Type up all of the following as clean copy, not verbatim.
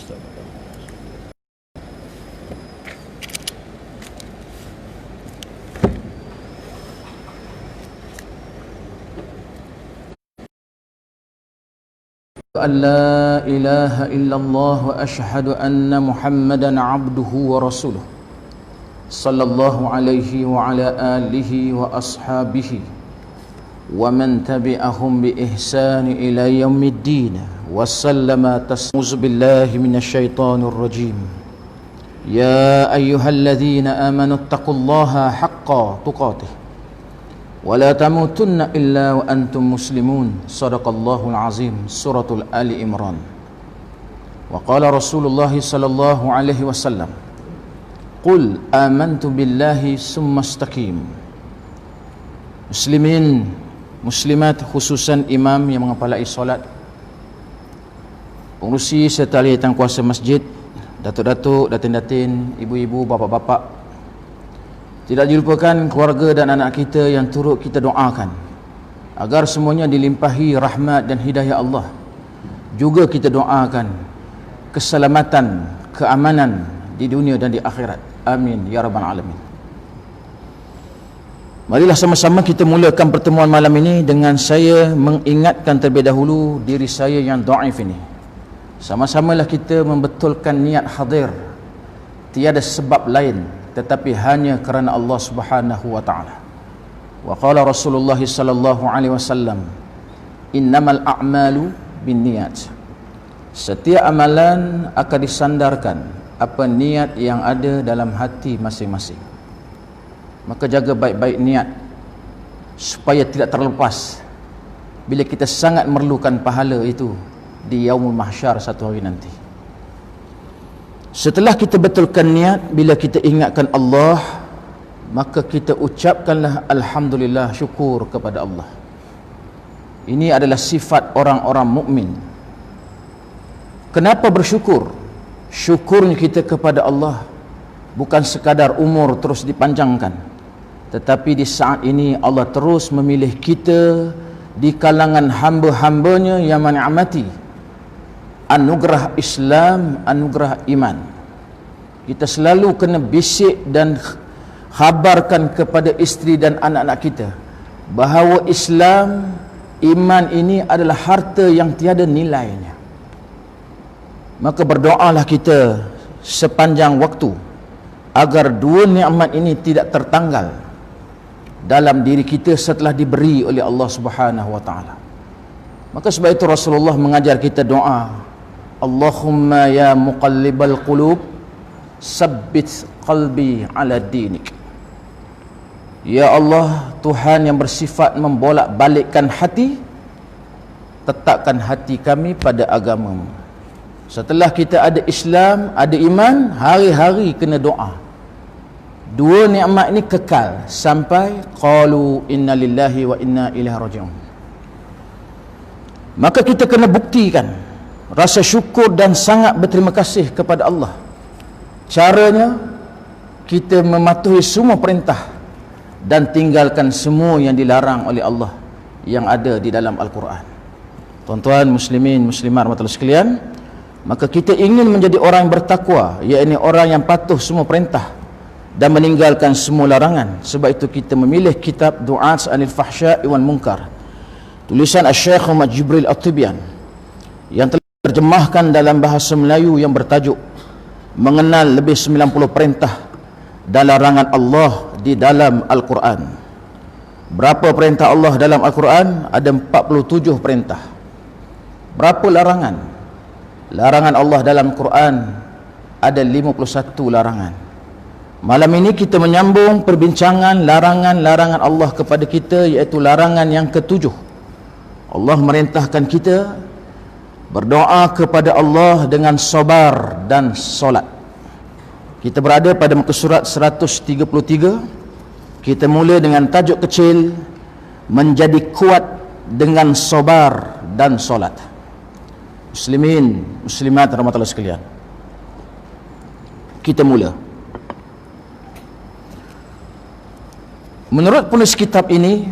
أن لا إله إلا الله وأشهد أن محمدا عبده ورسوله صلى الله عليه وعلى آله وأصحابه ومن تبعهم بإحسان إلى يوم الدين وسلم تسليما. أعوذ بالله من الشيطان الرجيم. يا أيها الذين آمنوا اتقوا الله حق تقاته ولا تموتن إلا وأنتم مسلمون. صدق الله العظيم. سورة آل عمران. وقال رسول الله صلى الله عليه وسلم قل آمنت بالله ثم استقيم. Muslimin, muslimat, khususan imam yang mengepalai solat, pengurusi serta ahli tangkuasa masjid, datuk-datuk, datin-datin, ibu-ibu, bapa-bapa, tidak dilupakan keluarga dan anak kita yang turut kita doakan agar semuanya dilimpahi rahmat dan hidayah Allah. Juga kita doakan keselamatan, keamanan di dunia dan di akhirat. Amin ya rabbal alamin. Marilah sama-sama kita mulakan pertemuan malam ini dengan saya mengingatkan terlebih dahulu diri saya yang dhaif ini. Sama-samalah kita membetulkan niat hadir, tiada sebab lain tetapi hanya kerana Allah Subhanahu wa taala. Wa qala Rasulullah sallallahu alaihi wasallam, innamal a'malu binniyat. Setiap amalan akan disandarkan apa niat yang ada dalam hati masing-masing. Maka jaga baik-baik niat supaya tidak terlepas bila kita sangat memerlukan pahala itu di yaumul mahsyar satu hari nanti. Setelah kita betulkan niat, bila kita ingatkan Allah, maka kita ucapkanlah alhamdulillah, syukur kepada Allah. Ini adalah sifat orang-orang mukmin. Kenapa bersyukur? Syukurnya kita kepada Allah bukan sekadar umur terus dipanjangkan, tetapi di saat ini Allah terus memilih kita di kalangan hamba-hambanya yang menikmati anugerah Islam, anugerah iman. Kita selalu kena bisik dan khabarkan kepada isteri dan anak-anak kita bahawa Islam, iman ini adalah harta yang tiada nilainya. Maka berdoalah kita sepanjang waktu agar dua nikmat ini tidak tertanggal dalam diri kita setelah diberi oleh Allah Subhanahu wa taala. Maka sebab itu Rasulullah mengajar kita doa, Allahumma ya muqallibal qulub sabbit qalbi ala dinik. Ya Allah, Tuhan yang bersifat membolak-balikkan hati, tetapkan hati kami pada agamamu. Setelah kita ada Islam, ada iman, hari-hari kena doa. Dua nikmat ini kekal sampai qalu inna lillahi wa inna ilaihi raji'un. Maka kita kena buktikan rasa syukur dan sangat berterima kasih kepada Allah. Caranya, kita mematuhi semua perintah dan tinggalkan semua yang dilarang oleh Allah yang ada di dalam Al-Quran. Tuan-tuan, muslimin, muslimat, rahmatullahi sekalian, maka kita ingin menjadi orang yang bertakwa, iaitu orang yang patuh semua perintah dan meninggalkan semua larangan. Sebab itu kita memilih kitab Du'at Anil Fahsya'i wal Munkar, tulisan Asy-Syaikh Muhammad Jibril At-Tibyan, yang telah terjemahkan dalam bahasa Melayu yang bertajuk Mengenal Lebih 90 Perintah dan Larangan Allah di dalam Al-Quran. Berapa perintah Allah dalam Al-Quran? Ada 47 perintah. Berapa larangan? Larangan Allah dalam Quran ada 51 larangan. Malam ini kita menyambung perbincangan larangan-larangan Allah kepada kita, iaitu larangan yang ke-7. Allah merintahkan kita berdoa kepada Allah dengan sabar dan solat. Kita berada pada muka surat 133. Kita mula dengan tajuk kecil, menjadi kuat dengan sabar dan solat. Muslimin, muslimat, rahmatullahi sekalian, kita mula. Menurut penulis kitab ini,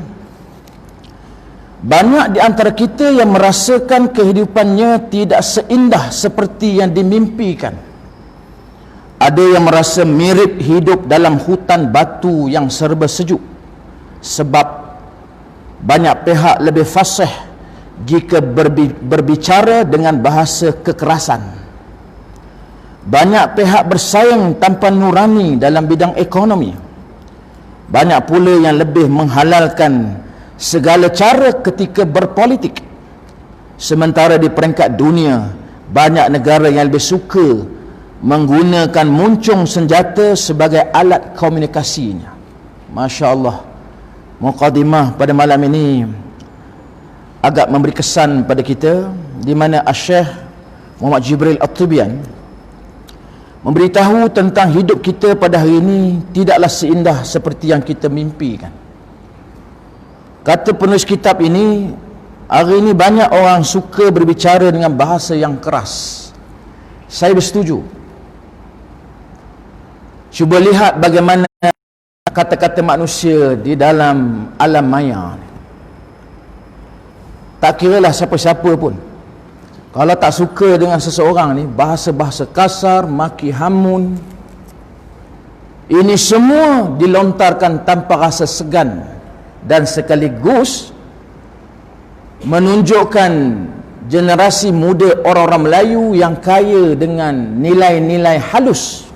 Banyak di antara kita yang merasakan kehidupannya tidak seindah seperti yang dimimpikan. Ada yang merasa mirip hidup dalam hutan batu yang serba sejuk, sebab banyak pihak lebih fasih jika berbicara dengan bahasa kekerasan. Banyak pihak bersaing tanpa nurani dalam bidang ekonomi. Banyak pula yang lebih menghalalkan segala cara ketika berpolitik. Sementara di peringkat dunia, banyak negara yang lebih suka menggunakan muncung senjata sebagai alat komunikasinya. Masya Allah, muqaddimah pada malam ini agak memberi kesan pada kita, di mana Syekh Muhammad Jibril At-Tibyan memberitahu tentang hidup kita pada hari ini tidaklah seindah seperti yang kita mimpikan. Kata penulis kitab ini, hari ini banyak orang suka berbicara dengan bahasa yang keras. Saya bersetuju. Cuba lihat bagaimana kata-kata manusia di dalam alam maya. Tak kiralah siapa-siapa pun, kalau tak suka dengan seseorang ni, bahasa-bahasa kasar, maki hamun, ini semua dilontarkan tanpa rasa segan, dan sekaligus menunjukkan generasi muda orang-orang Melayu yang kaya dengan nilai-nilai halus,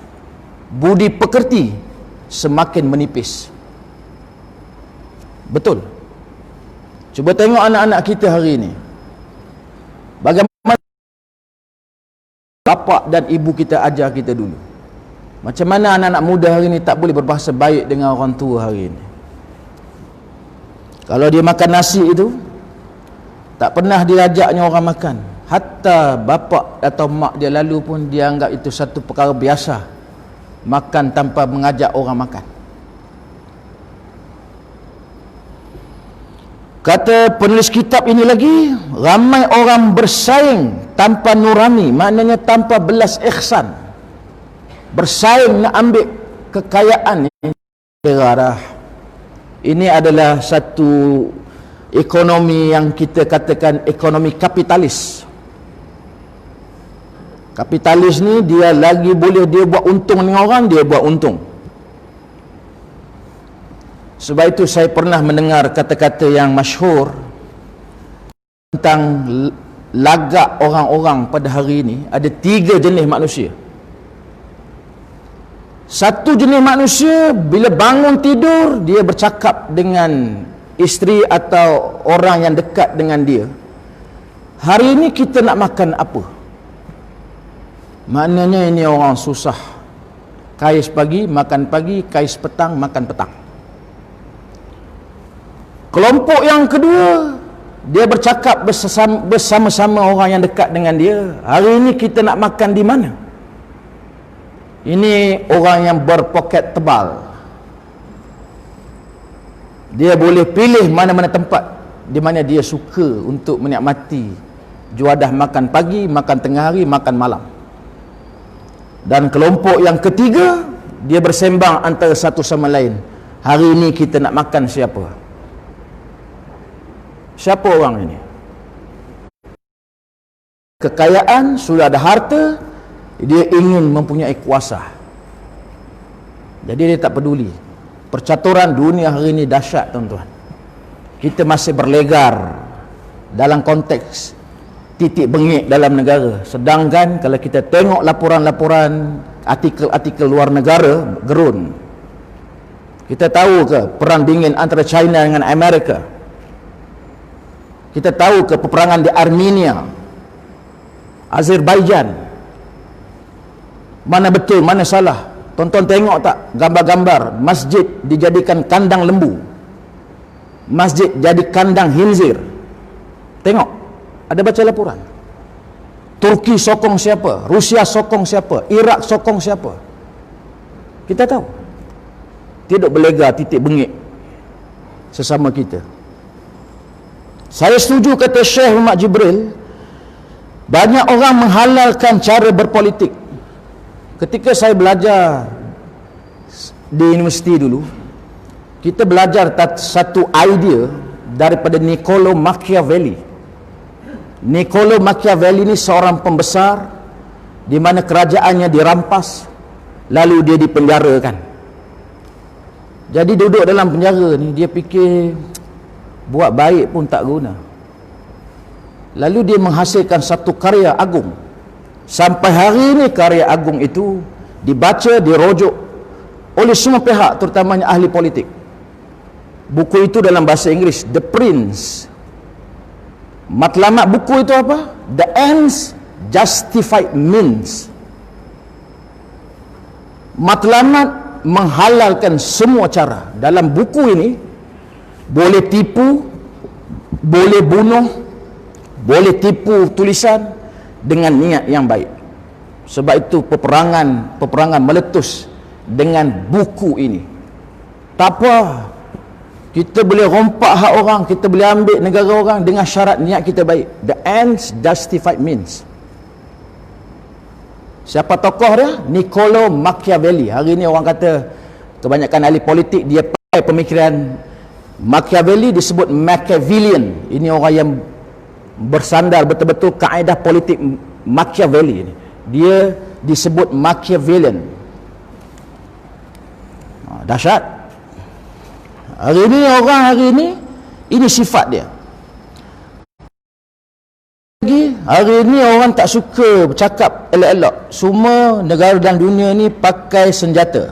budi pekerti semakin menipis. Betul. Cuba tengok anak-anak kita hari ini, bagaimana bapa dan ibu kita ajar kita dulu. Macam mana anak-anak muda hari ini tak boleh berbahasa baik dengan orang tua hari ini. Kalau dia makan nasi itu, tak pernah diajaknya orang makan. Hatta bapa atau mak dia lalu pun dia anggap itu satu perkara biasa, makan tanpa mengajak orang makan. Kata penulis kitab ini lagi, ramai orang bersaing tanpa nurani, maknanya tanpa belas ihsan. Bersaing nak ambil kekayaan ini. Ini adalah satu ekonomi yang kita katakan ekonomi kapitalis. Kapitalis ni dia lagi boleh dia buat untung dengan orang, dia buat untung. Sebab itu saya pernah mendengar kata-kata yang masyhur tentang lagak orang-orang pada hari ini. Ada 3 jenis manusia. Satu jenis manusia, bila bangun tidur, dia bercakap dengan isteri atau orang yang dekat dengan dia, hari ini kita nak makan apa? Maknanya ini orang susah. Kais pagi, makan pagi. Kais petang, makan petang. Kelompok yang kedua, dia bercakap bersama-sama orang yang dekat dengan dia, hari ini kita nak makan di mana? Ini orang yang berpoket tebal. Dia boleh pilih mana-mana tempat di mana dia suka untuk menikmati juadah makan pagi, makan tengah hari, makan malam. Dan kelompok yang ketiga, dia bersembang antara satu sama lain, hari ini kita nak makan siapa? Siapa orang ini? Kekayaan, sudah ada harta, dia ingin mempunyai kuasa. Jadi dia tak peduli. Percaturan dunia hari ini dahsyat, tuan-tuan. Kita masih berlegar dalam konteks titik bengik dalam negara. Sedangkan kalau kita tengok laporan-laporan, artikel-artikel luar negara, gerun. Kita tahu ke perang dingin antara China dengan Amerika? Kita tahu ke peperangan di Armenia, Azerbaijan? Mana betul, mana salah? Tonton tengok tak gambar-gambar masjid dijadikan kandang lembu, masjid jadi kandang khinzir. Tengok, ada baca laporan. Turki sokong siapa, Rusia sokong siapa, Iraq sokong siapa. Kita tahu. Tidak berlegar titik bengik sesama kita. Saya setuju kata Syekh Muhammad Jibril, banyak orang menghalalkan cara berpolitik. Ketika saya belajar di universiti dulu, kita belajar satu idea daripada Niccolo Machiavelli. Niccolo Machiavelli ni seorang pembesar di mana kerajaannya dirampas, lalu dia dipenjarakan. Jadi duduk dalam penjara ni, dia fikir buat baik pun tak guna. Lalu dia menghasilkan satu karya agung. Sampai hari ini karya agung itu dibaca, dirujuk oleh semua pihak, terutamanya ahli politik. Buku itu dalam bahasa Inggeris, The Prince. Matlamat buku itu apa? The Ends Justified Means. Matlamat menghalalkan semua cara. Dalam buku ini boleh tipu, boleh bunuh, boleh tipu tulisan dengan niat yang baik. Sebab itu peperangan meletus dengan buku ini. Tak apa, kita boleh rompak hak orang, kita boleh ambil negara orang dengan syarat niat kita baik. The ends justified means. Siapa tokoh dia? Niccolo Machiavelli. Hari ini orang kata kebanyakan ahli politik dia pakai pemikiran Machiavelli, disebut Machiavellian. Ini orang yang bersandar betul-betul kaedah politik Machiavelli ini. Dia disebut Machiavellian. Dahsyat. Hari ini sifat dia. Hari ini orang tak suka bercakap elok-elok. Semua negara dalam dunia ni pakai senjata.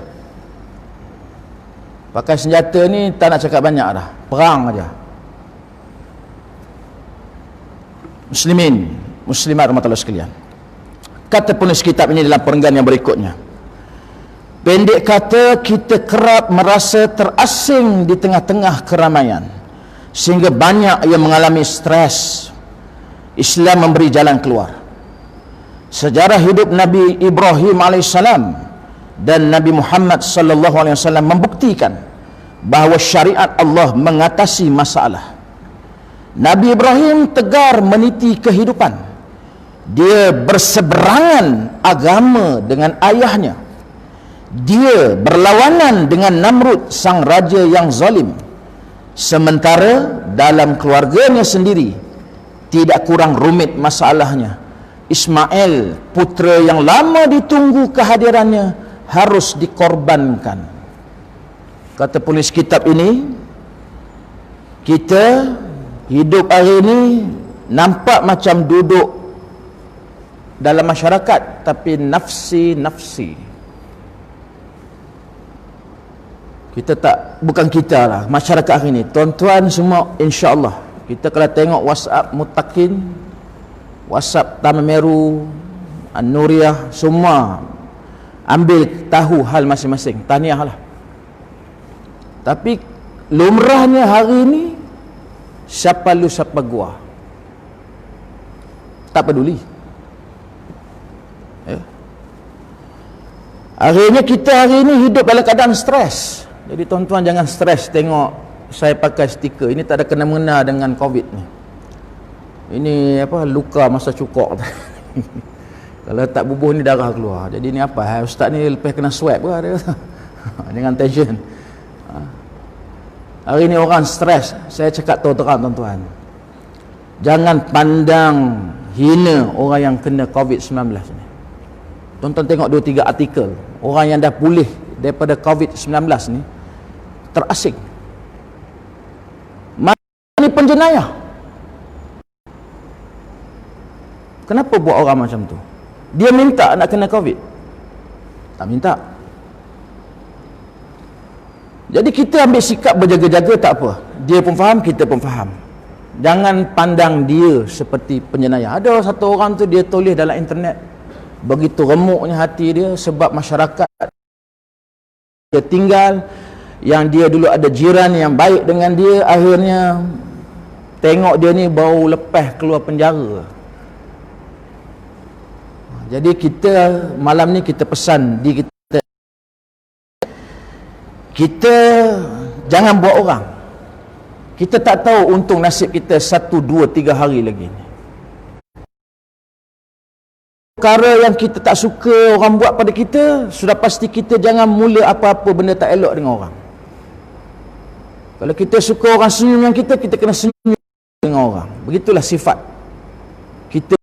Pakai senjata ni tak nak cakap banyak dah. Perang aja. Muslimat rahmatullah sekalian. Kata penulis kitab ini dalam perenggan yang berikutnya. Pendek kata, kita kerap merasa terasing di tengah-tengah keramaian, sehingga banyak yang mengalami stres. Islam memberi jalan keluar. Sejarah hidup Nabi Ibrahim AS dan Nabi Muhammad SAW membuktikan bahawa syariat Allah mengatasi masalah. Nabi Ibrahim tegar meniti kehidupan. Dia berseberangan agama dengan ayahnya. Dia berlawanan dengan Namrud, sang raja yang zalim. Sementara dalam keluarganya sendiri tidak kurang rumit masalahnya. Ismail, putera yang lama ditunggu kehadirannya, harus dikorbankan. Kata penulis kitab ini, kita hidup hari ini nampak macam duduk dalam masyarakat, tapi nafsi-nafsi. Bukan kita lah, masyarakat hari ini. Tuan-tuan semua, insya-Allah, kita kalau tengok WhatsApp Mutakin, WhatsApp Taman Meru, An-Nuriyah, semua ambil tahu hal masing-masing. Tahniah lah. Tapi lumrahnya hari ini, siapa lu siapa gua, tak peduli. Akhirnya kita hari ini hidup dalam keadaan stres. Jadi tuan-tuan jangan stres tengok saya pakai stiker. Ini tak ada kena-mengena dengan COVID ni. Ini apa, luka masa cukok. Kalau tak bubuh ni darah keluar. Jadi ni apa? Ustaz ni lepas kena swab ke ada? Dengan tension. Hari ni orang stres. Saya cakap terang tuan-tuan. Jangan pandang hina orang yang kena COVID-19 ni. Tuan-tuan tengok 2-3 artikel. Orang yang dah pulih daripada COVID-19 ni terasing. Ini penjenayah. Kenapa buat orang macam tu? Dia minta nak kena COVID? Tak minta. Jadi kita ambil sikap berjaga-jaga, tak apa. Dia pun faham, kita pun faham. Jangan pandang dia seperti penjenayah. Ada satu orang tu, dia tulis dalam internet, begitu remuknya hati dia sebab masyarakat dia tinggal, yang dia dulu ada jiran yang baik dengan dia, akhirnya tengok dia ni baru lepas keluar penjara. Jadi kita malam ni kita pesan di kita jangan buat orang. Kita tak tahu untung nasib kita 1, 2, 3 hari lagi ni. Perkara yang kita tak suka orang buat pada kita, sudah pasti kita jangan mula apa-apa benda tak elok dengan orang. Kalau kita suka orang senyum dengan kita, kita kena senyum dengan orang. Begitulah sifat kita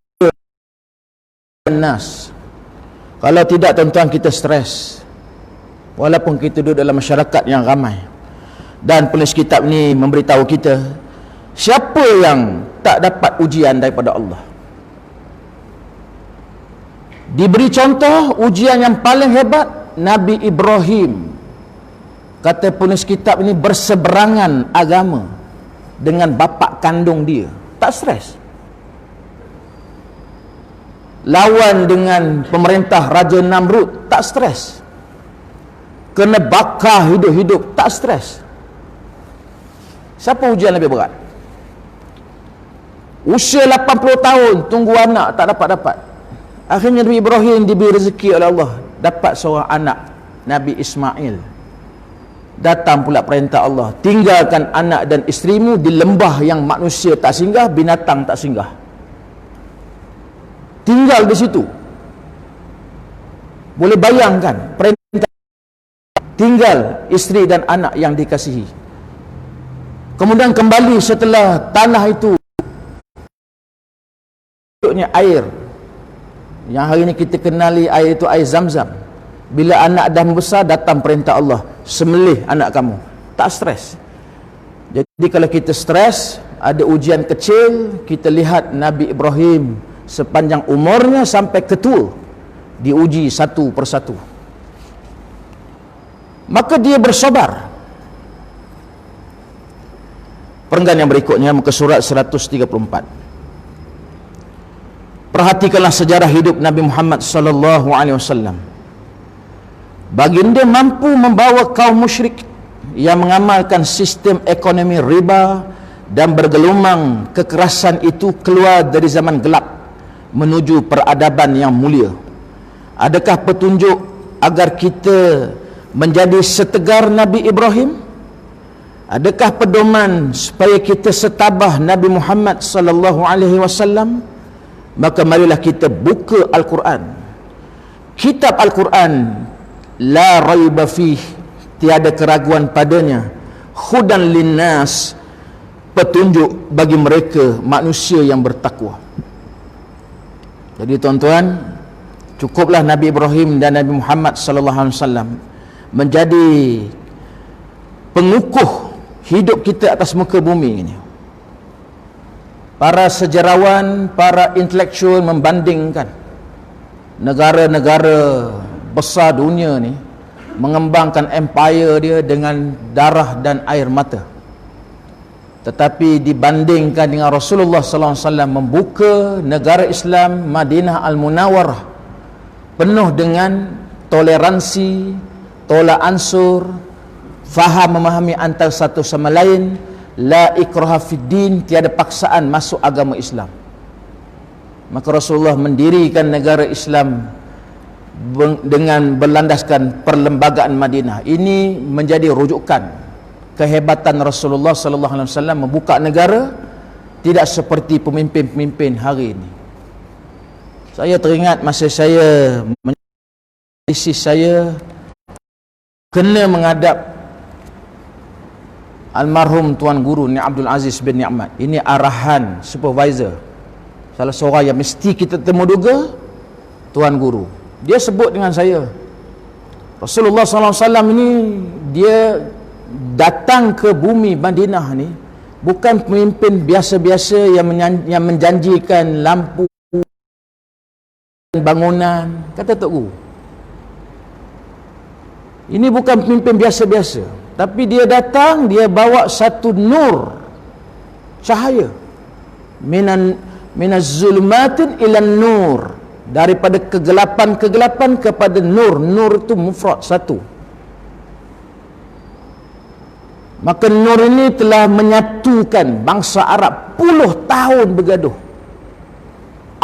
nas. Kalau tidak, tuan-tuan, kita stres. Walaupun kita duduk dalam masyarakat yang ramai. Dan penulis kitab ni memberitahu kita, siapa yang tak dapat ujian daripada Allah? Diberi contoh ujian yang paling hebat, Nabi Ibrahim. Kata penulis kitab ini, berseberangan agama dengan bapa kandung dia. Tak stres. Lawan dengan pemerintah Raja Namrud, tak stres. Kena bakar hidup-hidup, tak stres. Siapa ujian lebih berat? Usia 80 tahun tunggu anak, tak dapat-dapat. Akhirnya Nabi Ibrahim diberi rezeki oleh Allah, dapat seorang anak, Nabi Ismail. Datang pula perintah Allah, tinggalkan anak dan isterimu di lembah yang manusia tak singgah, binatang tak singgah. Tinggal di situ. Boleh bayangkan perintah, tinggal isteri dan anak yang dikasihi. Kemudian kembali setelah tanah itu air yang hari ini kita kenali, air itu air Zam-Zam. Bila anak dah membesar, datang perintah Allah, sembelih anak kamu. Tak stres. Jadi kalau kita stres, ada ujian kecil, kita lihat Nabi Ibrahim sepanjang umurnya sampai ketua, diuji satu persatu. Maka dia bersabar. Perenggan yang berikutnya, muka surat 134. Perhatikanlah sejarah hidup Nabi Muhammad sallallahu alaihi wasallam. Baginda mampu membawa kaum musyrik yang mengamalkan sistem ekonomi riba dan bergelumang kekerasan itu keluar dari zaman gelap menuju peradaban yang mulia. Adakah petunjuk agar kita menjadi setegar Nabi Ibrahim? Adakah pedoman supaya kita setabah Nabi Muhammad sallallahu alaihi wasallam? Maka marilah kita buka Al-Quran. Kitab Al-Quran, la raiba fih, tiada keraguan padanya, hudan linnas, petunjuk bagi mereka manusia yang bertakwa. Jadi tuan-tuan, cukuplah Nabi Ibrahim dan Nabi Muhammad sallallahu alaihi wasallam menjadi pengukuh hidup kita atas muka bumi ini. Para sejarawan, para intelektual membandingkan negara-negara besar dunia ni mengembangkan empire dia dengan darah dan air mata. Tetapi dibandingkan dengan Rasulullah sallallahu alaihi wasallam membuka negara Islam Madinah Al-Munawwarah penuh dengan toleransi, tolak ansur, faham memahami antara satu sama lain, la ikraha fid din, tiada paksaan masuk agama Islam. Maka Rasulullah mendirikan negara Islam dengan berlandaskan perlembagaan Madinah. Ini menjadi rujukan kehebatan Rasulullah sallallahu alaihi wasallam membuka negara, tidak seperti pemimpin-pemimpin hari ini. Saya teringat masa saya kena menghadap almarhum Tuan Guru Ni Abdul Aziz bin Ni'mat. Ini arahan supervisor, salah seorang yang mesti kita temu duga, Tuan Guru. Dia sebut dengan saya, Rasulullah SAW ini dia datang ke bumi Madinah ni bukan pemimpin biasa-biasa yang menjanjikan lampu bangunan, kata Tok Guru. Ini bukan pemimpin biasa-biasa, tapi dia datang, dia bawa satu nur, cahaya, minaz zulmatin ilan nur, daripada kegelapan-kegelapan kepada nur. Nur itu mufrad, satu. Maka nur ini telah menyatukan bangsa Arab puluh tahun bergaduh,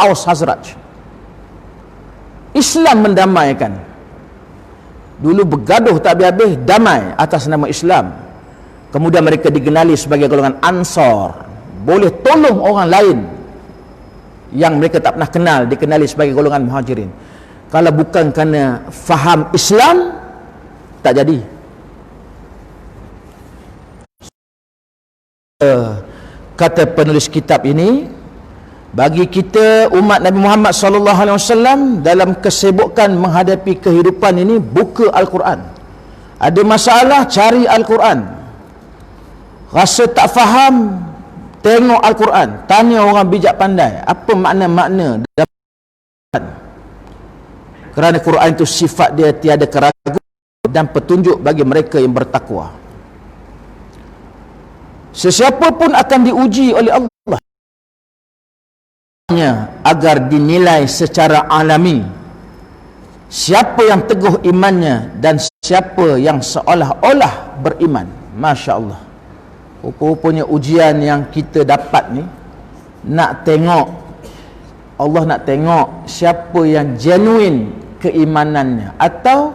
Aus Hazraj. Islam mendamaikan. Dulu bergaduh tak habis-habis, damai atas nama Islam. Kemudian mereka dikenali sebagai golongan Ansar, boleh tolong orang lain yang mereka tak pernah kenal, dikenali sebagai golongan Muhajirin. Kalau bukan kerana faham Islam, tak jadi. kata penulis kitab ini, bagi kita umat Nabi Muhammad sallallahu alaihi wasallam dalam kesibukan menghadapi kehidupan ini, buka Al-Quran. Ada masalah, cari Al-Quran. Rasa tak faham, tengok Al-Quran, tanya orang bijak pandai apa makna-makna dalam Al-Quran. Kerana Quran itu sifat dia tiada keraguan dan petunjuk bagi mereka yang bertakwa. Sesiapa pun akan diuji oleh Allah agar dinilai secara alami siapa yang teguh imannya dan siapa yang seolah-olah beriman. Masya Allah, rupa-rupanya ujian yang kita dapat ni nak tengok, Allah nak tengok siapa yang genuine keimanannya, atau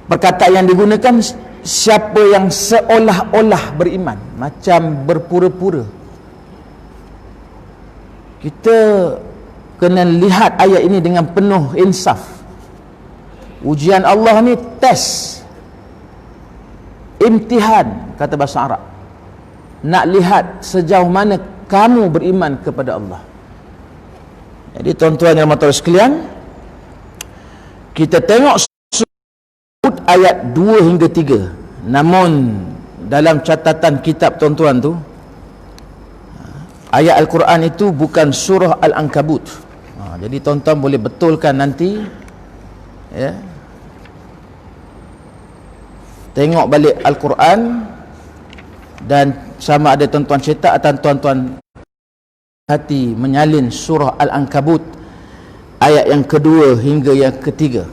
perkataan yang digunakan, siapa yang seolah-olah beriman, macam berpura-pura. Kita kena lihat ayat ini dengan penuh insaf. Ujian Allah ni test, imtihan, kata bahasa Arab. Nak lihat sejauh mana kamu beriman kepada Allah. Jadi tuan-tuan yang rahmati Allah sekalian, kita tengok ayat 2 hingga 3. Namun dalam catatan kitab tuan-tuan tu, ayat Al-Quran itu bukan surah Al-Ankabut. Jadi tuan-tuan boleh betulkan nanti, ya, tengok balik Al-Quran, dan sama ada tuan-tuan cetak atau tuan-tuan hati menyalin surah Al-Ankabut ayat yang kedua hingga yang ketiga.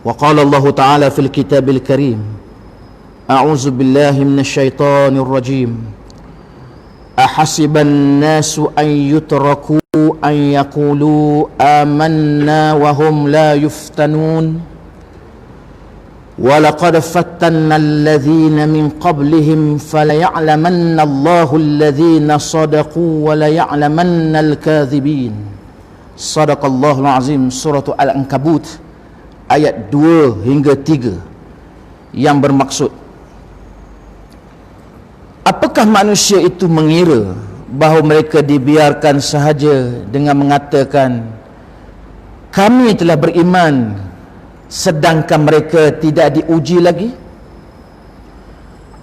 Wa qala Allah Ta'ala fil kitabil karim, a'udzu billahi minasyaitonir rajim, ahasiban nasu an yutraku an yaqulu amanna wa hum la yuftanun wa laqad fattanna alladhina min qablihim falaya'lamanna Allahu alladhina sadaqu wa laya'lamanna al-kadhibin. Sadaqallahul azim. Surah Al-Ankabut ayat 2 hingga 3, yang bermaksud, apakah manusia itu mengira bahawa mereka dibiarkan sahaja dengan mengatakan kami telah beriman, sedangkan mereka tidak diuji lagi?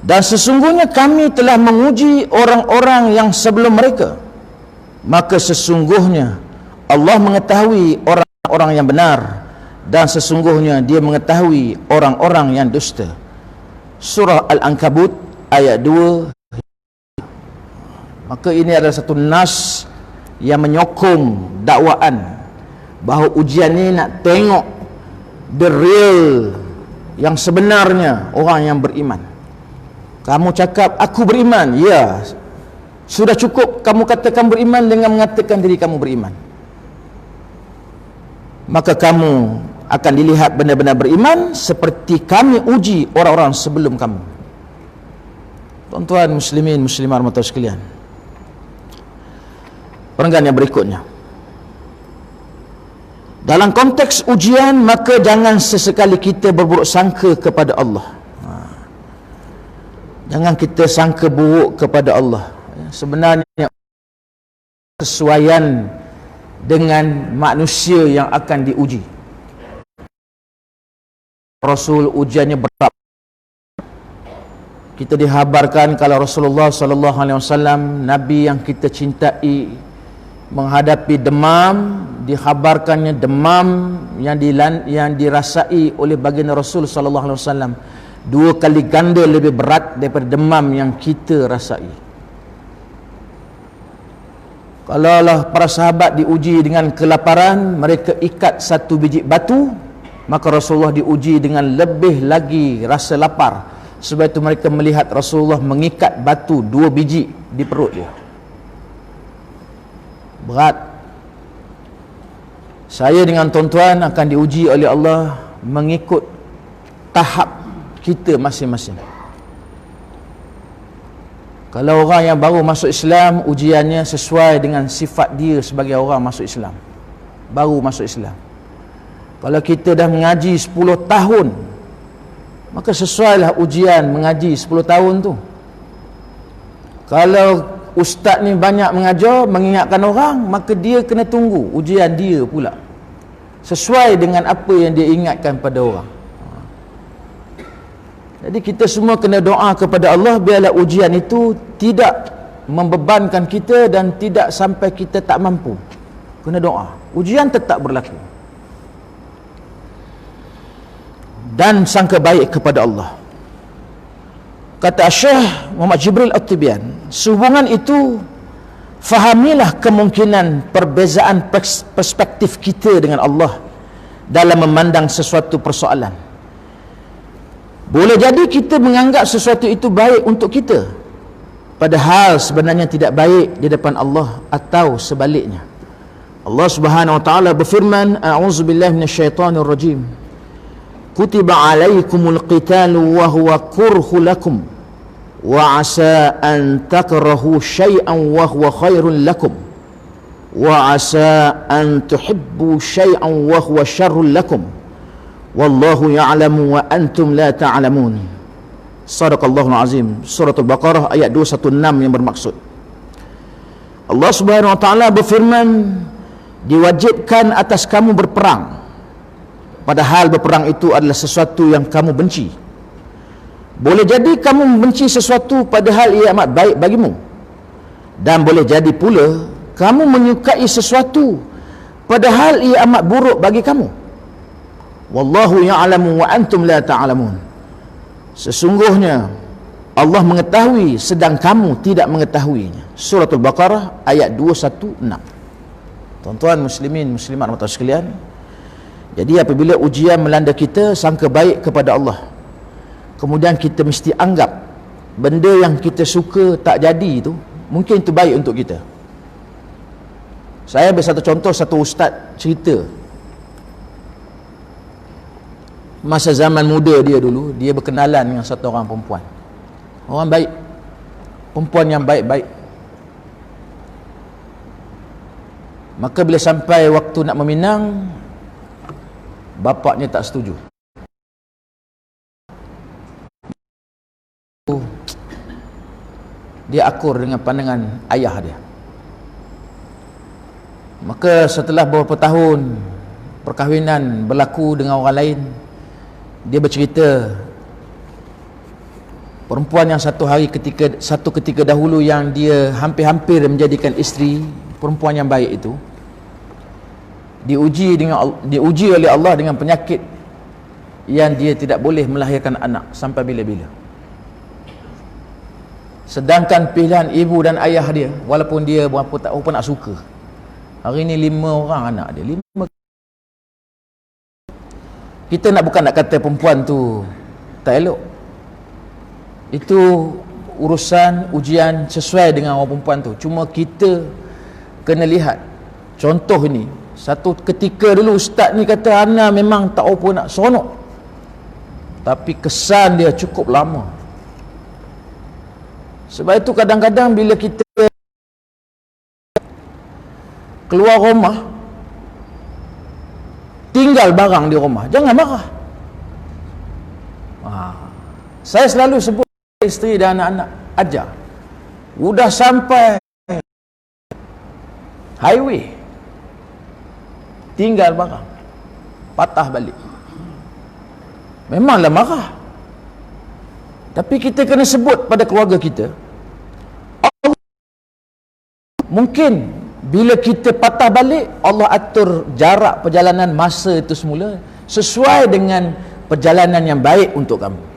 Dan sesungguhnya kami telah menguji orang-orang yang sebelum mereka, maka sesungguhnya Allah mengetahui orang-orang yang benar, dan sesungguhnya Dia mengetahui orang-orang yang dusta. Surah Al-Ankabut ayat 2. Maka ini adalah satu nas yang menyokong dakwaan bahawa ujian ini nak tengok the real, yang sebenarnya orang yang beriman. Kamu cakap aku beriman, ya, sudah cukup kamu katakan beriman dengan mengatakan diri kamu beriman. Maka kamu akan dilihat benar-benar beriman seperti kami uji orang-orang sebelum kamu. Tuan-tuan muslimin muslimah rahmatullahi sekalian, perenggan yang berikutnya, dalam konteks ujian, maka jangan sesekali kita berburuk sangka kepada Allah. Jangan kita sangka buruk kepada Allah. Sebenarnya kesesuaian dengan manusia yang akan diuji. Rasul ujiannya berat. Kita dihabarkan kalau Rasulullah sallallahu alaihi wasallam, Nabi yang kita cintai, menghadapi demam, dihabarkannya demam yang dirasai oleh baginda Rasul sallallahu alaihi wasallam 2 kali ganda lebih berat daripada demam yang kita rasai. Kalaulah para sahabat diuji dengan kelaparan, mereka ikat 1 biji batu, maka Rasulullah diuji dengan lebih lagi rasa lapar. Sebab itu mereka melihat Rasulullah mengikat batu 2 biji di perut dia. Berat. Saya dengan tuan-tuan akan diuji oleh Allah mengikut tahap kita masing-masing. Kalau orang yang baru masuk Islam, ujiannya sesuai dengan sifat dia sebagai orang masuk Islam, baru masuk Islam. Kalau kita dah mengaji 10 tahun, maka sesuailah ujian mengaji 10 tahun tu. Kalau ustaz ni banyak mengajar, mengingatkan orang, maka dia kena tunggu ujian dia pula sesuai dengan apa yang dia ingatkan pada orang. Jadi kita semua kena doa kepada Allah biarlah ujian itu tidak membebankan kita dan tidak sampai kita tak mampu. Kena doa. Ujian tetap berlaku. Dan sangka baik kepada Allah. Kata Syekh Muhammad Jibril At-Tibyan, sehubungan itu fahamilah kemungkinan perbezaan perspektif kita dengan Allah dalam memandang sesuatu persoalan. Boleh jadi kita menganggap sesuatu itu baik untuk kita, padahal sebenarnya tidak baik di depan Allah, atau sebaliknya. Allah Subhanahu wa taala berfirman, a'udzubillahi minasyaitonir rajim. Kutiba 'alaikumul qitalu wa huwa kurhun lakum wa 'asa an takrahu syai'an wa huwa khairun lakum wa 'asa an tuhibbu syai'an wa huwa syarrun lakum wallahu ya'lamu wa antum la ta'lamun. Shadaqallahul azim. Surah Al-Baqarah ayat 216 yang bermaksud, Allah Subhanahu wa taala berfirman, diwajibkan atas kamu berperang, padahal berperang itu adalah sesuatu yang kamu benci. Boleh jadi kamu membenci sesuatu padahal ia amat baik bagimu, dan boleh jadi pula kamu menyukai sesuatu padahal ia amat buruk bagi kamu. Wallahu ya'lamu wa antum la ta'lamun. Sesungguhnya Allah mengetahui sedang kamu tidak mengetahuinya. Surah Al-Baqarah ayat 216. Tuan-tuan muslimin muslimat rahmatullahi sekalian, jadi apabila ujian melanda kita, sangka baik kepada Allah. Kemudian kita mesti anggap benda yang kita suka tak jadi itu, mungkin itu baik untuk kita. Saya ambil satu contoh, satu ustaz cerita masa zaman muda dia dulu, dia berkenalan dengan satu orang perempuan. Orang baik, perempuan yang baik-baik. Maka bila sampai waktu nak meminang, bapaknya tak setuju. Dia akur dengan pandangan ayah dia. Maka setelah beberapa tahun perkahwinan berlaku dengan orang lain, dia bercerita perempuan yang satu ketika dahulu yang dia hampir-hampir menjadikan isteri, perempuan yang baik itu diuji oleh Allah dengan penyakit yang dia tidak boleh melahirkan anak sampai bila-bila. Sedangkan pilihan ibu dan ayah dia, walaupun dia berapa nak suka, hari ni 5 orang anak dia, 5. Kita bukan nak kata perempuan tu tak elok. Itu urusan ujian sesuai dengan orang perempuan tu. Cuma kita kena lihat contoh ini. Satu ketika dulu ustaz ni kata ana memang tak apa nak seronok, tapi kesan dia cukup lama. Sebab itu kadang-kadang bila kita keluar rumah, tinggal barang di rumah, jangan marah. Saya selalu sebut isteri dan anak-anak, ajar, udah sampai highway, tinggal barang, patah balik, memanglah marah. Tapi kita kena sebut pada keluarga kita, mungkin bila kita patah balik, Allah atur jarak perjalanan masa itu semula sesuai dengan perjalanan yang baik untuk kamu.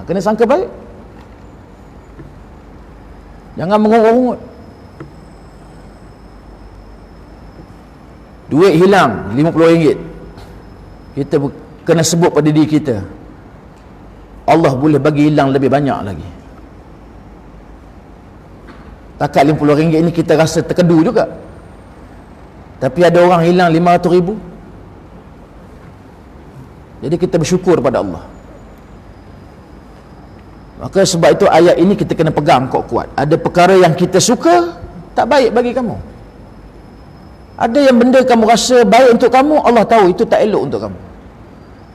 Kena sangka baik, jangan mengungut-ungut. Duit hilang RM50, kita kena sebut pada diri kita, Allah boleh bagi hilang lebih banyak lagi. Takat RM50 ni kita rasa terkedu juga, tapi ada orang hilang RM500,000. Jadi kita bersyukur pada Allah. Maka sebab itu ayat ini kita kena pegang kuat-kuat. Ada perkara yang kita suka tak baik bagi kamu, ada yang benda kamu rasa baik untuk kamu, Allah tahu itu tak elok untuk kamu.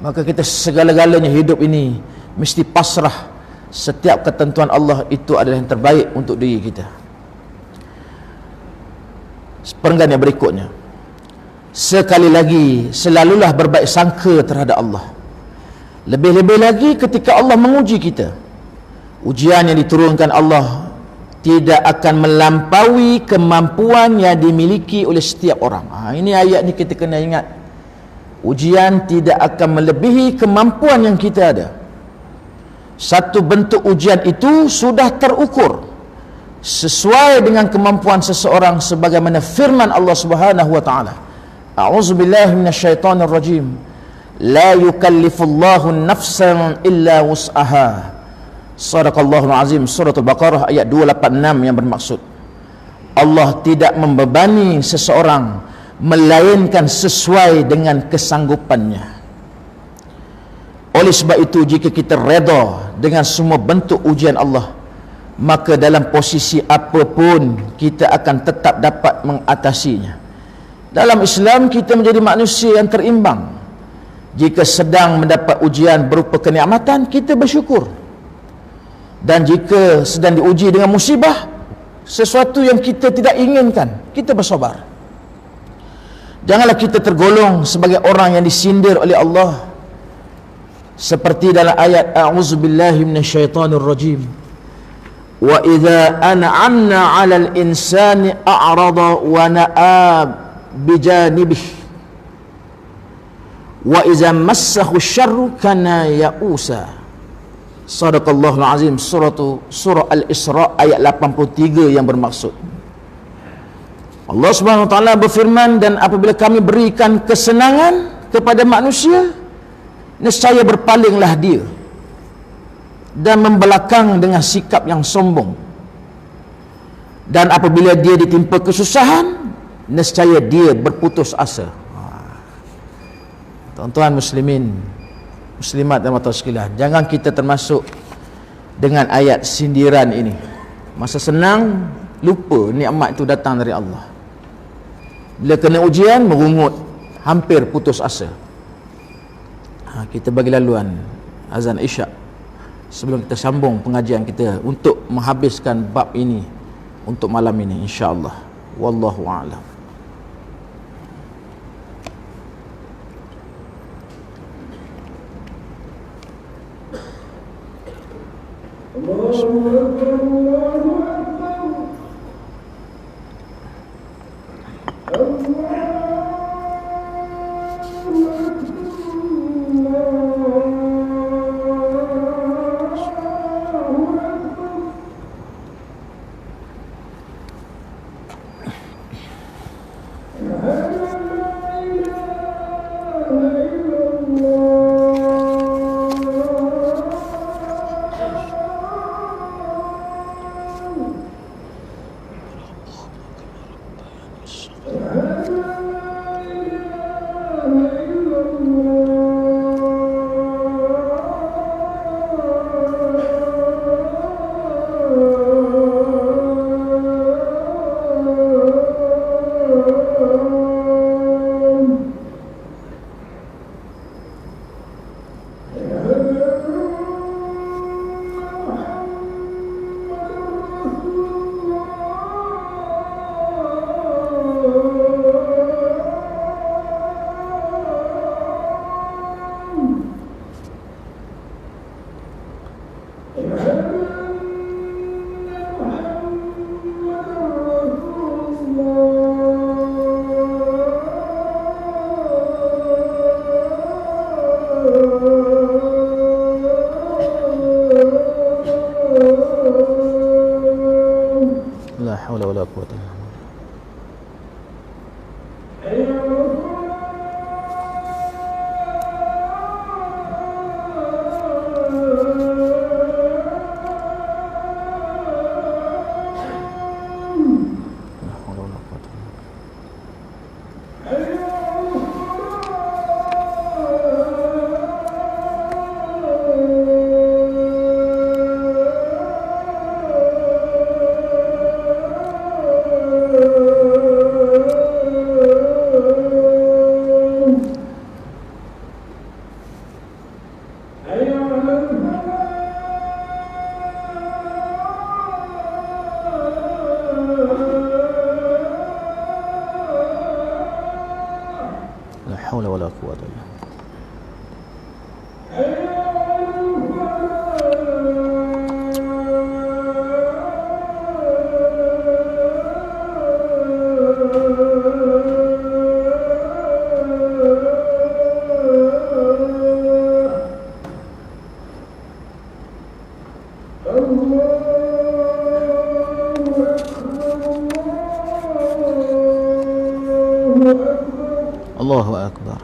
Maka kita segala-galanya hidup ini mesti pasrah setiap ketentuan Allah itu adalah yang terbaik untuk diri kita. Perenggan yang berikutnya, sekali lagi selalulah berbaik sangka terhadap Allah. Lebih-lebih lagi ketika Allah menguji kita. Ujian yang diturunkan Allah tidak akan melampaui kemampuan yang dimiliki oleh setiap orang. Ini ayat ni kita kena ingat. Ujian tidak akan melebihi kemampuan yang kita ada. Satu bentuk ujian itu sudah terukur sesuai dengan kemampuan seseorang, sebagaimana firman Allah Subhanahu wa taala, a'udzubillahi minasyaitonir rajim, la yukallifullahu nafsan illa wus'aha. Shadaqallahul azim, surah Al-Baqarah ayat 286, yang bermaksud Allah tidak membebani seseorang melainkan sesuai dengan kesanggupannya. Oleh sebab itu, jika kita redha dengan semua bentuk ujian Allah, maka dalam posisi apapun kita akan tetap dapat mengatasinya. Dalam Islam, kita menjadi manusia yang terimbang. Jika sedang mendapat ujian berupa kenikmatan, kita bersyukur. Dan jika sedang diuji dengan musibah, sesuatu yang kita tidak inginkan, kita bersabar. Janganlah kita tergolong sebagai orang yang disindir oleh Allah, seperti dalam ayat a'udzubillahi minasyaitonir rajim, wa idza an'amna 'alal insani a'rada wa na'a bijanibihi wa idza massahu syarru kana ya'usa. Shadaqallahul azim, surah Al-Isra ayat 83, yang bermaksud Allah Subhanahu wa taala berfirman, dan apabila kami berikan kesenangan kepada manusia, nescaya berpalinglah dia dan membelakang dengan sikap yang sombong. Dan apabila dia ditimpa kesusahan, nescaya dia berputus asa. Tuan-tuan muslimin, muslimat dan mata sekalian, jangan kita termasuk dengan ayat sindiran ini. Masa senang, lupa nikmat itu datang dari Allah. Bila kena ujian, merungut, hampir putus asa. Kita bagi laluan azan Isyak sebelum kita sambung pengajian kita untuk menghabiskan bab ini untuk malam ini, insya-Allah. Wallahu a'lam. La haula wala quwwata illa billah. haula wala quwwata illa billah. Allahu akbar.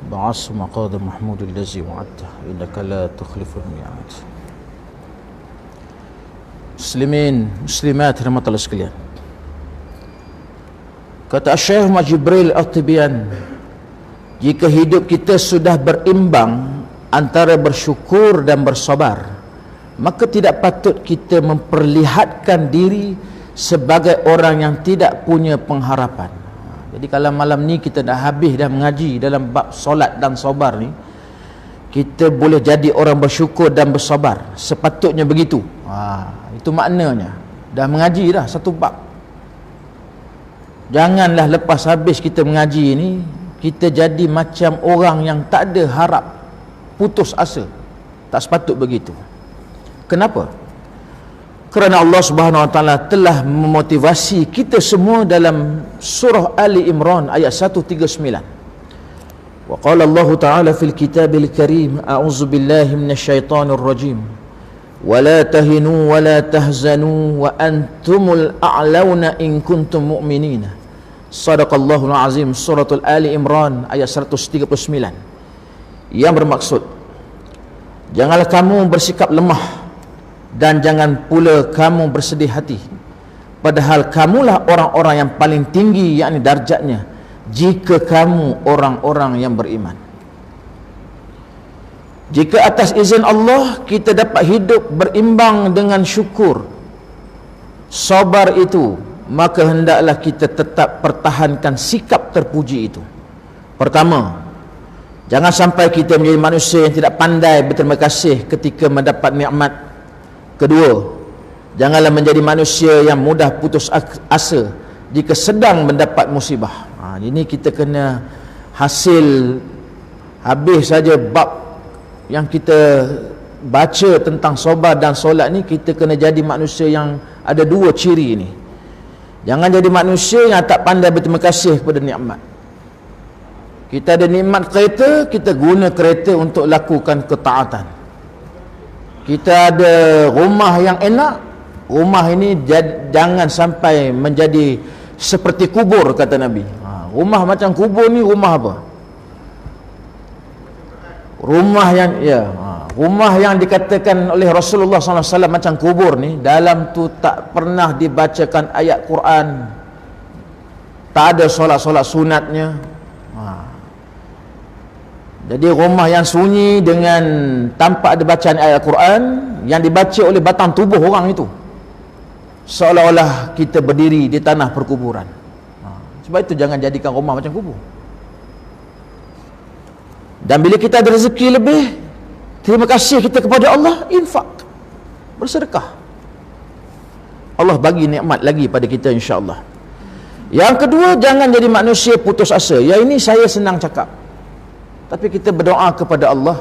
بعص مقاد محمود الذي وعدته إنك لا تخلف الميعاد. Muslimin, muslimat rahmatullah sekalian. Kata Syekh Jibril At-Tibyan, jika hidup kita sudah berimbang antara bersyukur dan bersabar, maka tidak patut kita memperlihatkan diri sebagai orang yang tidak punya pengharapan. Jadi kalau malam ni kita dah habis dah mengaji dalam bab solat dan sabar ni, kita boleh jadi orang bersyukur dan bersabar. Sepatutnya begitu. Itu maknanya. Dah mengaji dah satu bab. Janganlah lepas habis kita mengaji ni, kita jadi macam orang yang tak ada harap, putus asa. Tak sepatut begitu. Kenapa? Kerana Allah Subhanahu Wa Taala telah memotivasi kita semua dalam surah Ali Imran ayat 139. Wa qala Allah Taala fil kitabil karim, a'udzu billahi minasyaitonir rajim. Wa la tahinu wa la tahzanu wa antumul a'launa in kuntum mu'minina. Shadaqallahul azim. Suratul Ali Imran ayat 139. Yang bermaksud, janganlah kamu bersikap lemah dan jangan pula kamu bersedih hati, padahal kamulah orang-orang yang paling tinggi, yakni darjatnya, jika kamu orang-orang yang beriman. Jika atas izin Allah kita dapat hidup berimbang dengan syukur, sabar itu, maka hendaklah kita tetap pertahankan sikap terpuji itu. Pertama, jangan sampai kita menjadi manusia yang tidak pandai berterima kasih ketika mendapat nikmat. Kedua, janganlah menjadi manusia yang mudah putus asa jika sedang mendapat musibah. Ini kita kena hasil habis saja bab yang kita baca tentang sabar dan solat ni, kita kena jadi manusia yang ada dua ciri ni. Jangan jadi manusia yang tak pandai berterima kasih kepada nikmat. Kita ada nikmat kereta, kita guna kereta untuk lakukan ketaatan. Kita ada rumah yang enak, rumah ini jangan sampai menjadi seperti kubur, kata Nabi. Rumah macam kubur ni rumah apa? Rumah yang dikatakan oleh Rasulullah SAW macam kubur ni, dalam tu tak pernah dibacakan ayat Quran, tak ada solat-solat sunatnya. Jadi rumah yang sunyi dengan tanpa ada bacaan ayat Quran, yang dibaca oleh batang tubuh orang itu, seolah-olah kita berdiri di tanah perkuburan. Sebab itu jangan jadikan rumah macam kubur. Dan bila kita ada rezeki lebih, terima kasih kita kepada Allah, infak, bersedekah. Allah bagi nikmat lagi pada kita, insya-Allah. Yang kedua, jangan jadi manusia putus asa. Yang ini saya senang cakap, tapi kita berdoa kepada Allah,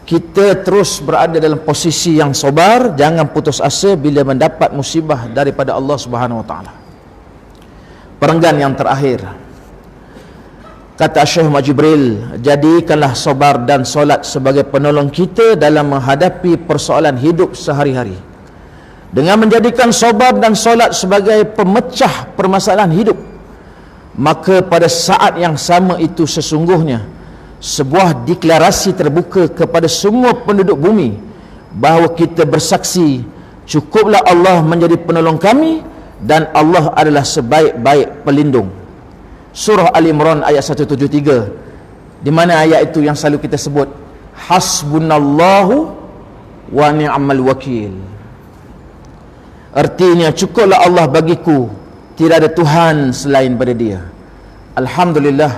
kita terus berada dalam posisi yang sabar, jangan putus asa bila mendapat musibah daripada Allah Subhanahu Wa Taala. Perenggan yang terakhir, kata Syekh Jibril, jadikanlah sabar dan solat sebagai penolong kita dalam menghadapi persoalan hidup sehari-hari. Dengan menjadikan sabar dan solat sebagai pemecah permasalahan hidup, maka pada saat yang sama itu sesungguhnya sebuah deklarasi terbuka kepada semua penduduk bumi bahawa kita bersaksi, cukuplah Allah menjadi penolong kami dan Allah adalah sebaik-baik pelindung. Surah Al-Imran ayat 173, di mana ayat itu yang selalu kita sebut, hasbunallahu wa ni'mal wakil. Artinya, cukuplah Allah bagiku, tidak ada Tuhan selain pada Dia. Alhamdulillah,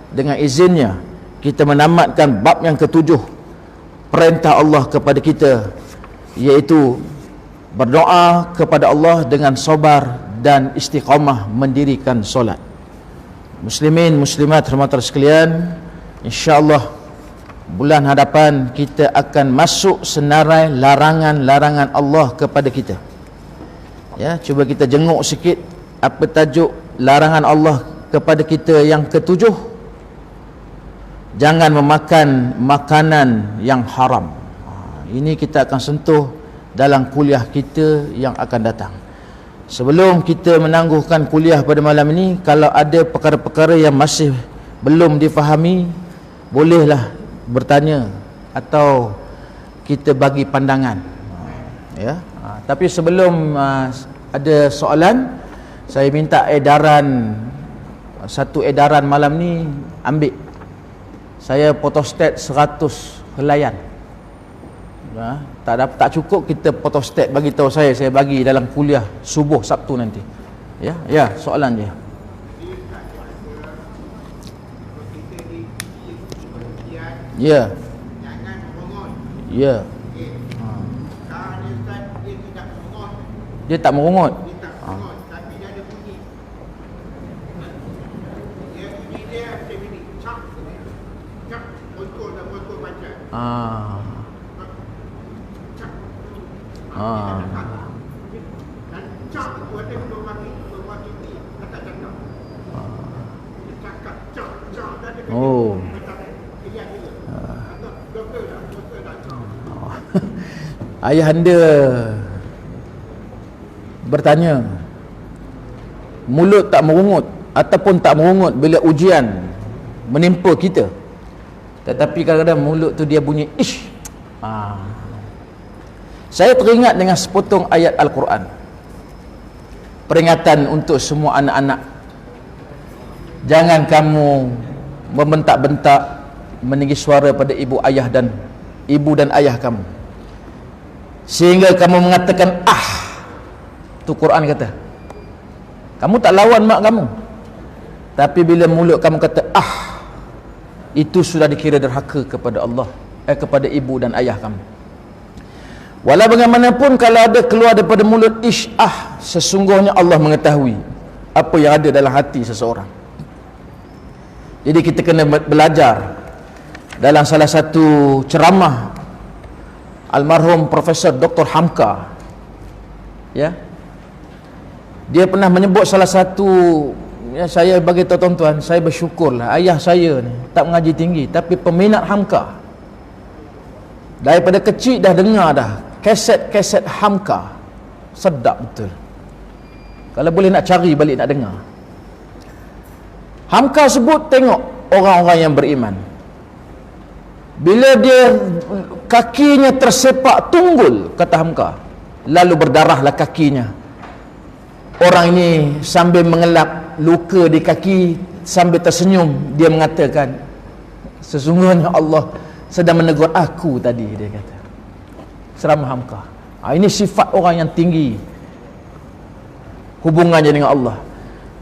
dengan izinnya kita menamatkan bab yang ketujuh, perintah Allah kepada kita, iaitu berdoa kepada Allah dengan sabar dan istiqamah mendirikan solat. Muslimin, muslimat, rahmatan sekalian, insya-Allah bulan hadapan kita akan masuk senarai larangan-larangan Allah kepada kita. Ya, cuba kita jenguk sikit apa tajuk larangan Allah kepada kita yang ketujuh. Jangan memakan makanan yang haram. Ini kita akan sentuh dalam kuliah kita yang akan datang. Sebelum kita menangguhkan kuliah pada malam ini, kalau ada perkara-perkara yang masih belum difahami, bolehlah bertanya atau kita bagi pandangan. Ya. Tapi sebelum ada soalan, saya minta satu edaran malam ni ambil. Saya photostat 100 helaian. Tak cukup kita photostat bagi tahu saya bagi dalam kuliah subuh Sabtu nanti. Ya, soalan dia. Ya. Jangan mengongot. Ya. Dia tak mengongot. Tapi dia ada bunyi. Dia bunyi dia macam ini. Cak. Cak. Botol baca. Dan cak itu ada keluar ini. Kata cakap. Dia cakap cak. Ada Oh. Ayah anda bertanya, mulut tak merungut ataupun tak merungut bila ujian menimpa kita, tetapi kadang-kadang mulut tu dia bunyi ish. Saya teringat dengan sepotong ayat Al-Quran, peringatan untuk semua anak-anak. Jangan kamu membentak-bentak, meninggi suara pada ibu dan ayah kamu, sehingga kamu mengatakan tu Quran kata. Kamu tak lawan mak kamu, tapi bila mulut kamu kata itu sudah dikira derhaka kepada Allah, kepada ibu dan ayah kamu. Walau bagaimanapun, kalau ada keluar daripada mulut sesungguhnya Allah mengetahui apa yang ada dalam hati seseorang. Jadi kita kena belajar. Dalam salah satu ceramah almarhum Profesor Dr. Hamka, ya, dia pernah menyebut salah satu, saya bagi tahu tuan-tuan, saya bersyukurlah ayah saya ni tak mengaji tinggi tapi peminat Hamka. Daripada kecil dah dengar dah kaset-kaset Hamka, sedap betul. Kalau boleh nak cari balik nak dengar. Hamka sebut, tengok orang-orang yang beriman, bila dia kakinya tersepak tunggul, kata Hamka, lalu berdarahlah kakinya. Orang ini sambil mengelap luka di kaki, sambil tersenyum, dia mengatakan, sesungguhnya Allah sedang menegur aku tadi, dia kata. Ceramah Hamka. Ini sifat orang yang tinggi hubungannya dengan Allah.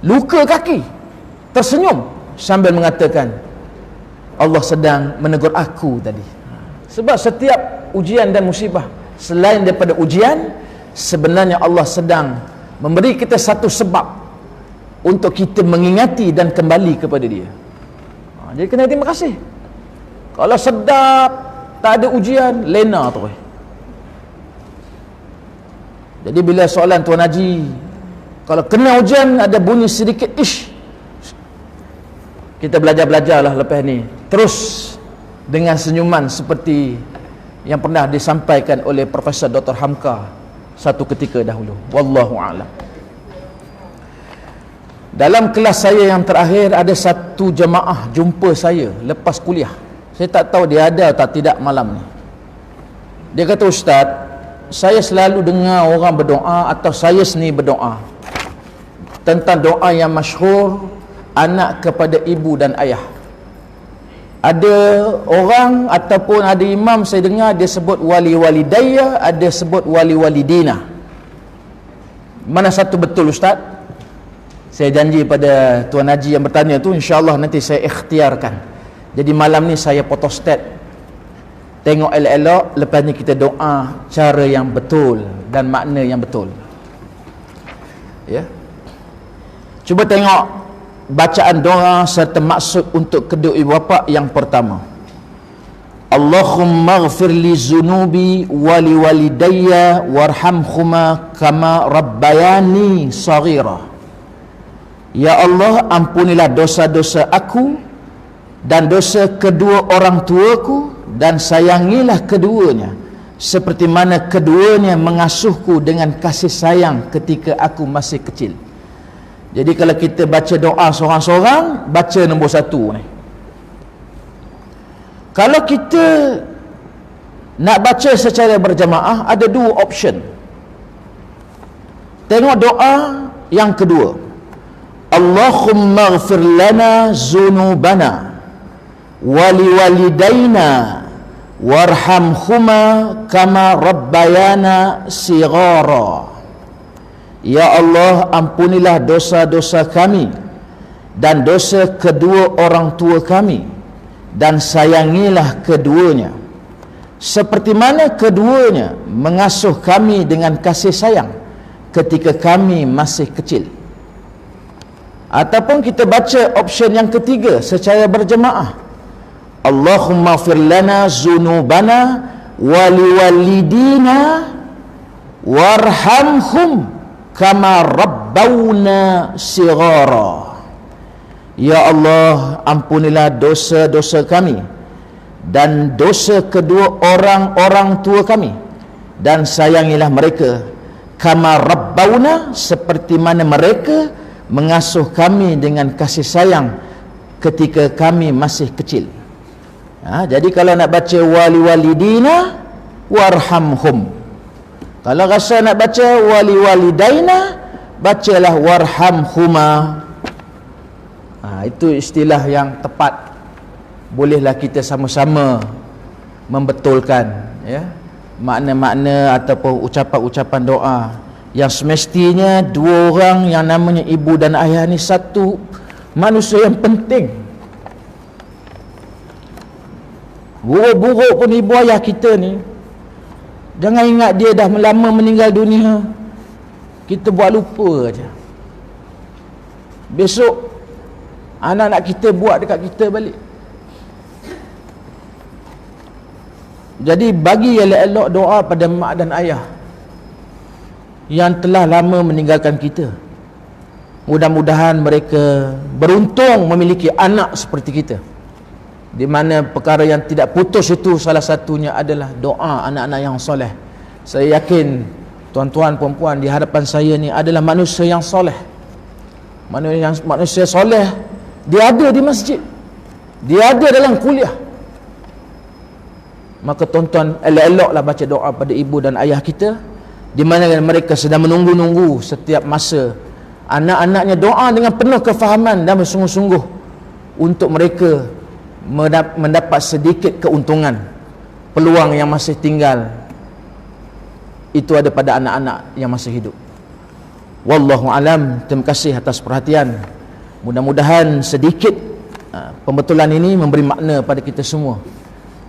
Luka kaki, tersenyum sambil mengatakan, Allah sedang menegur aku tadi. Sebab setiap ujian dan musibah, selain daripada ujian, sebenarnya Allah sedang memberi kita satu sebab untuk kita mengingati dan kembali kepada Dia. Jadi kena terima kasih. Kalau sedap, tak ada ujian, lena terus. Jadi bila soalan Tuan Haji, kalau kena ujian ada bunyi sedikit kita belajar-belajarlah lepas ni, terus dengan senyuman seperti yang pernah disampaikan oleh Profesor Dr. Hamka satu ketika dahulu. Wallahu a'lam. Dalam kelas saya yang terakhir, ada satu jemaah jumpa saya lepas kuliah. Saya tak tahu dia ada atau tidak malam ni. Dia kata, Ustaz, saya selalu dengar orang berdoa atau saya sendiri berdoa tentang doa yang masyhur, anak kepada ibu dan ayah. Ada orang ataupun ada imam saya dengar dia sebut wali walidayya, ada sebut wali walidina. Mana satu betul Ustaz? Saya janji pada Tuan Haji yang bertanya tu, insya-Allah nanti saya ikhtiarkan. Jadi malam ni saya photostat, tengok elok-elok, lepas ni kita doa cara yang betul dan makna yang betul. Ya. Cuba tengok bacaan doa serta maksud untuk kedua ibu bapa yang pertama. Allahumma ighfir li zunubi wa li walidayya warhamhuma kama rabbayani saghira. Ya Allah, ampunilah dosa-dosa aku dan dosa kedua orang tuaku, dan sayangilah keduanya seperti mana keduanya mengasuhku dengan kasih sayang ketika aku masih kecil. Jadi kalau kita baca doa seorang-seorang, baca nombor 1 ni. Kalau kita nak baca secara berjamaah, ada 2 option. Tengok doa yang kedua. Allahumma ighfir lana zunubana wa liwalidayna warhamhuma kama rabbayana sighara. Ya Allah, ampunilah dosa-dosa kami dan dosa kedua orang tua kami, dan sayangilah keduanya seperti mana keduanya mengasuh kami dengan kasih sayang ketika kami masih kecil. Ataupun kita baca option yang ketiga secara berjemaah. Allahumma fir lana zunubana wa liwalidina warhamhum kama rabbawna sighara. Ya Allah, ampunilah dosa-dosa kami dan dosa kedua orang-orang tua kami, dan sayangilah mereka kama rabbawna, seperti mana mereka mengasuh kami dengan kasih sayang ketika kami masih kecil. Jadi kalau nak baca wali walidina warhamhum, kalau rasa nak baca wali walidaina, bacalah warhamhuma. Itu istilah yang tepat. Bolehlah kita sama-sama membetulkan, ya, makna-makna ataupun ucapan-ucapan doa yang semestinya 2 orang yang namanya ibu dan ayah ni satu manusia yang penting. Buruk-buruk pun ibu ayah kita ni, jangan ingat dia dah lama meninggal dunia, kita buat lupa aja. Besok anak-anak kita buat dekat kita balik. Jadi bagi elok-elok doa pada mak dan ayah yang telah lama meninggalkan kita. Mudah-mudahan mereka beruntung memiliki anak seperti kita, di mana perkara yang tidak putus itu salah satunya adalah doa anak-anak yang soleh. Saya yakin tuan-tuan puan-puan di hadapan saya ni adalah manusia yang soleh. Manusia soleh, dia ada di masjid, dia ada dalam kuliah. Maka tuan-tuan elok-eloklah baca doa pada ibu dan ayah kita, di mana mereka sedang menunggu-nunggu setiap masa anak-anaknya doa dengan penuh kefahaman dan bersungguh-sungguh untuk mereka mendapat sedikit keuntungan. Peluang yang masih tinggal itu ada pada anak-anak yang masih hidup. Wallahu alam. Terima kasih atas perhatian. Mudah-mudahan sedikit pembetulan ini memberi makna pada kita semua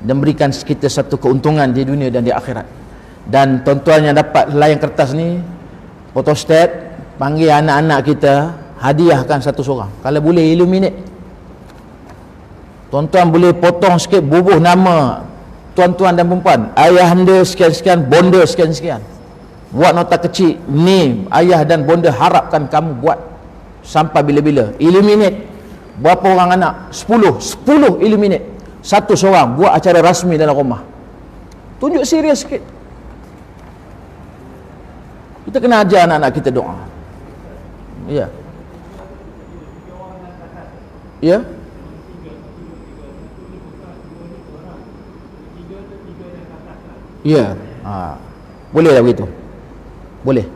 dan berikan kita satu keuntungan di dunia dan di akhirat. Dan tuan-tuan yang dapat helaian kertas ni, photostat, panggil anak-anak kita, hadiahkan satu seorang. Kalau boleh illuminate, tuan-tuan boleh potong sikit, bubuh nama tuan-tuan dan perempuan, ayah anda sekian-sekian, bonda sekian-sekian, buat nota kecil, ni ayah dan bonda harapkan kamu buat sampai bila-bila. Illuminate. Berapa orang anak? 10 illuminate. Satu seorang buat acara rasmi dalam rumah. Tunjuk serius sikit. Kita kena ajar anak-anak kita doa. Ya. Ya. Ya. Boleh lah begitu. Boleh.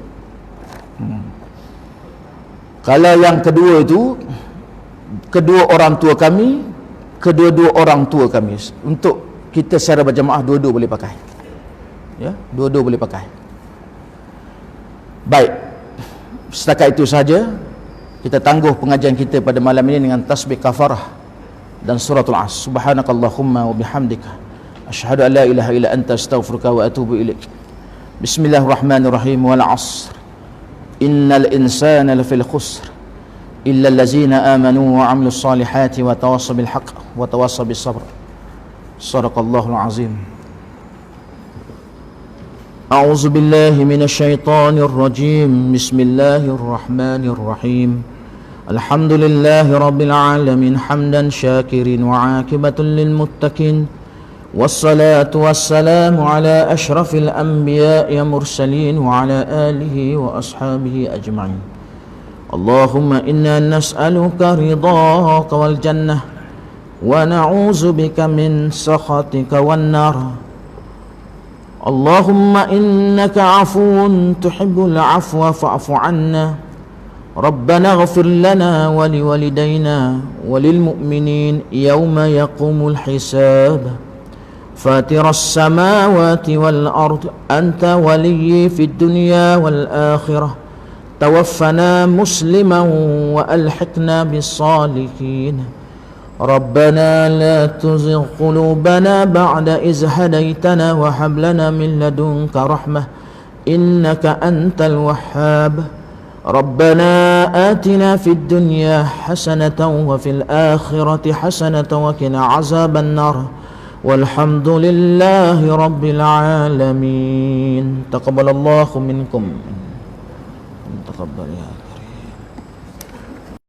Kalau yang kedua itu, kedua orang tua kami, kedua-dua orang tua kami, untuk kita secara berjamaah dua-dua boleh pakai. Ya, dua-dua boleh pakai. Baik. Setakat itu saja. Kita tangguh pengajian kita pada malam ini dengan tasbih kafarah dan suratul As. Subhanakallahumma wa bihamdika asyhadu an la ilaha illa anta astaghfiruka wa atubu ilaik. Bismillahirrahmanirrahim. Wal 'ashr. Innal insana lafil khusr illa allazina amanu wa 'amilus solihati wa tawassaw bil haqq wa tawassaw bis sabr. Shadaqallahul azim. A'udzu billahi minasy syaithanir rajim. Bismillahir rahmanir rahim. Alhamdulillahi rabbil alamin hamdan syakirin wa 'aqibatun lil muttaqin. Wassalatu wassalamu ala asyrafil anbiya'i mursalin wa ala alihi wa ashabihi ajma'in. Allahumma inna nas'aluka ridhaka wal jannah wa na'udzu bika min sakhatika wan nar. Allahumma innaka 'afuwun tuhibbul 'afwa fa'fu 'anna. Rabbana ighfir lana wa liwalidayna wa lil mu'minin yawma yaqumul hisab. Fatiras samawati wal ard anta waliyyi fid dunya wal akhirah. Tawaffana musliman wa alhiqna bis salihin. Rabbana la tuzigh qulubana ba'da iz hadaytana wa hab lana min ladunka rahmah innaka antal wahhab. Rabbana atina fid dunya hasanatan wa fil akhirati hasanatan wa qina azaban nar. Walhamdulillahi rabbil alamin. Taqabbalallahu minkum. Taqabbal ya.